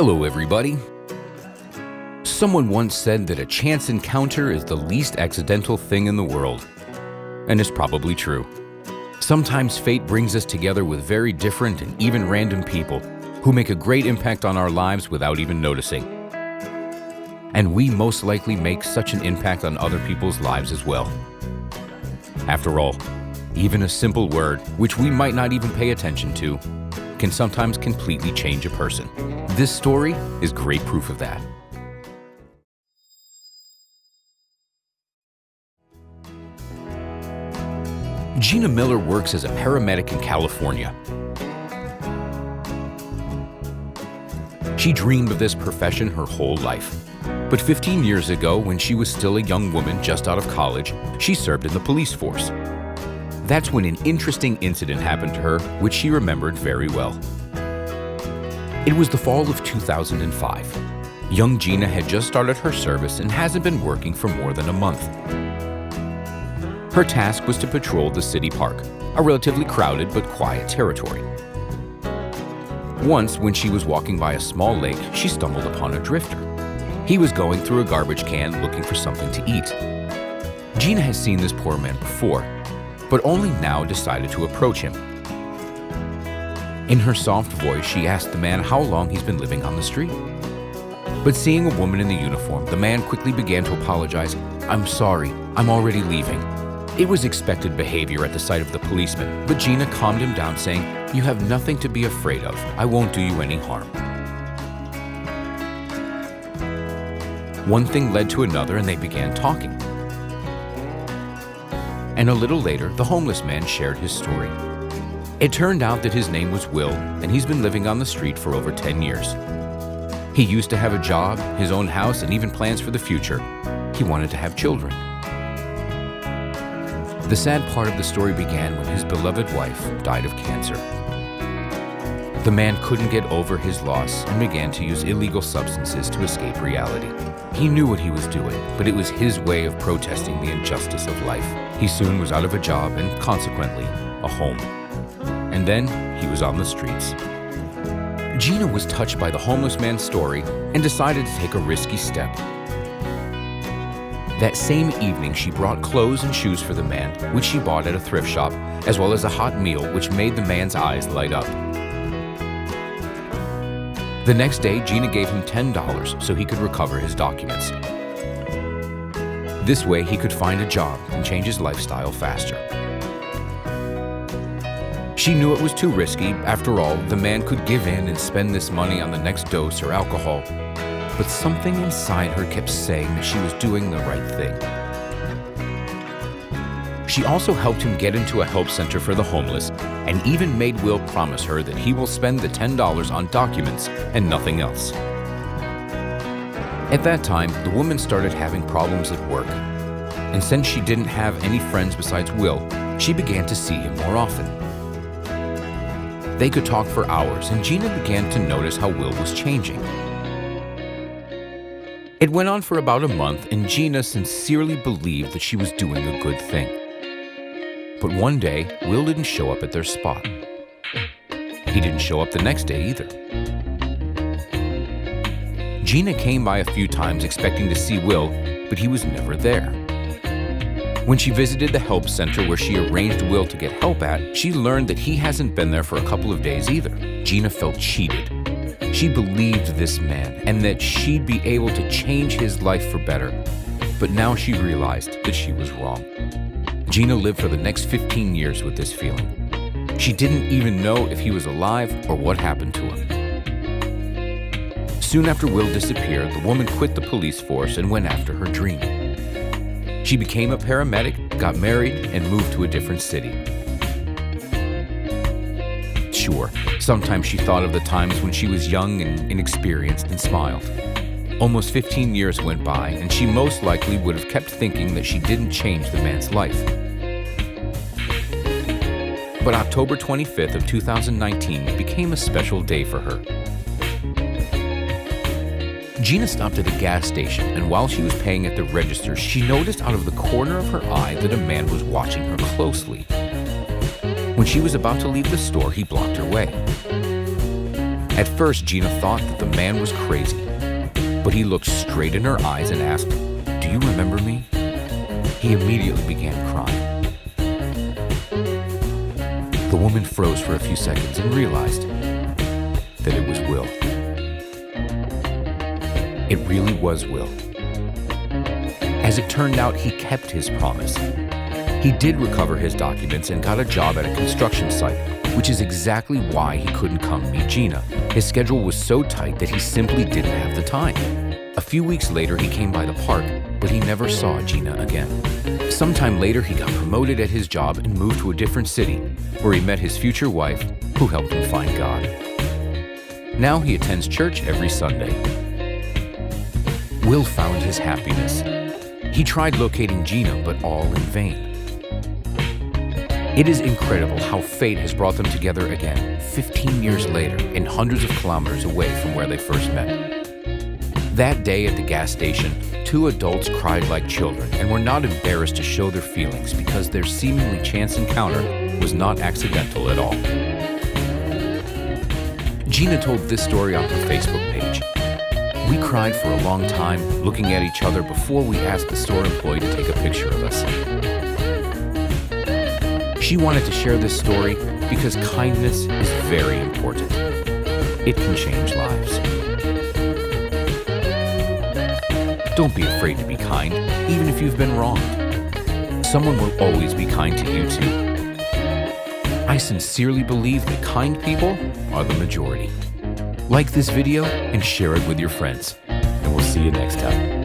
Hello, everybody. Someone once said that a chance encounter is the least accidental thing in the world. And it's probably true. Sometimes fate brings us together with very different and even random people who make a great impact on our lives without even noticing. And we most likely make such an impact on other people's lives as well. After all, even a simple word, which we might not even pay attention to, can sometimes completely change a person. This story is great proof of that. Gina Miller works as a paramedic in California. She dreamed of this profession her whole life. But 15 years ago, when she was still a young woman just out of college, she served in the police force. That's when an interesting incident happened to her, which she remembered very well. It was the fall of 2005. Young Gina had just started her service and hasn't been working for more than a month. Her task was to patrol the city park, a relatively crowded but quiet territory. Once, when she was walking by a small lake, she stumbled upon a drifter. He was going through a garbage can looking for something to eat. Gina has seen this poor man before, but only now decided to approach him. In her soft voice, she asked the man how long he's been living on the street. But seeing a woman in the uniform, the man quickly began to apologize. "I'm sorry, I'm already leaving." It was expected behavior at the sight of the policeman, but Gina calmed him down, saying, "You have nothing to be afraid of. I won't do you any harm." One thing led to another, and they began talking. And a little later, the homeless man shared his story. It turned out that his name was Will, and he's been living on the street for over 10 years. He used to have a job, his own house, and even plans for the future. He wanted to have children. The sad part of the story began when his beloved wife died of cancer. The man couldn't get over his loss and began to use illegal substances to escape reality. He knew what he was doing, but it was his way of protesting the injustice of life. He soon was out of a job and, consequently, a home. And then he was on the streets. Gina was touched by the homeless man's story and decided to take a risky step. That same evening, she brought clothes and shoes for the man, which she bought at a thrift shop, as well as a hot meal, which made the man's eyes light up. The next day, Gina gave him $10 so he could recover his documents. This way, he could find a job and change his lifestyle faster. She knew it was too risky. After all, the man could give in and spend this money on the next dose or alcohol. But something inside her kept saying that she was doing the right thing. She also helped him get into a help center for the homeless and even made Will promise her that he will spend the $10 on documents and nothing else. At that time, the woman started having problems at work. And since she didn't have any friends besides Will, she began to see him more often. They could talk for hours, and Gina began to notice how Will was changing. It went on for about a month, and Gina sincerely believed that she was doing a good thing. But one day, Will didn't show up at their spot. He didn't show up the next day either. Gina came by a few times expecting to see Will, but he was never there. When she visited the help center where she arranged Will to get help at, she learned that he hasn't been there for a couple of days either. Gina felt cheated. She believed this man and that she'd be able to change his life for better. But now she realized that she was wrong. Gina lived for the next 15 years with this feeling. She didn't even know if he was alive or what happened to him. Soon after Will disappeared, the woman quit the police force and went after her dream. She became a paramedic, got married, and moved to a different city. Sure, sometimes she thought of the times when she was young and inexperienced and smiled. Almost 15 years went by, and she most likely would have kept thinking that she didn't change the man's life. But October 25th of 2019 became a special day for her. Gina stopped at a gas station, and while she was paying at the register, she noticed out of the corner of her eye that a man was watching her closely. When she was about to leave the store, he blocked her way. At first, Gina thought that the man was crazy, but he looked straight in her eyes and asked, "Do you remember me?" He immediately began crying. The woman froze for a few seconds and realized that it was Will. It really was Will. As it turned out, he kept his promise. He did recover his documents and got a job at a construction site, which is exactly why he couldn't come meet Gina. His schedule was so tight that he simply didn't have the time. A few weeks later, he came by the park, but he never saw Gina again. Sometime later, he got promoted at his job and moved to a different city, where he met his future wife, who helped him find God. Now he attends church every Sunday. Will found his happiness. He tried locating Gina, but all in vain. It is incredible how fate has brought them together again, 15 years later, and hundreds of kilometers away from where they first met. That day at the gas station, two adults cried like children and were not embarrassed to show their feelings because their seemingly chance encounter was not accidental at all. Gina told this story on her Facebook page. "We cried for a long time, looking at each other before we asked the store employee to take a picture of us." She wanted to share this story because kindness is very important. It can change lives. Don't be afraid to be kind, even if you've been wronged. Someone will always be kind to you too. I sincerely believe that kind people are the majority. Like this video and share it with your friends, and we'll see you next time.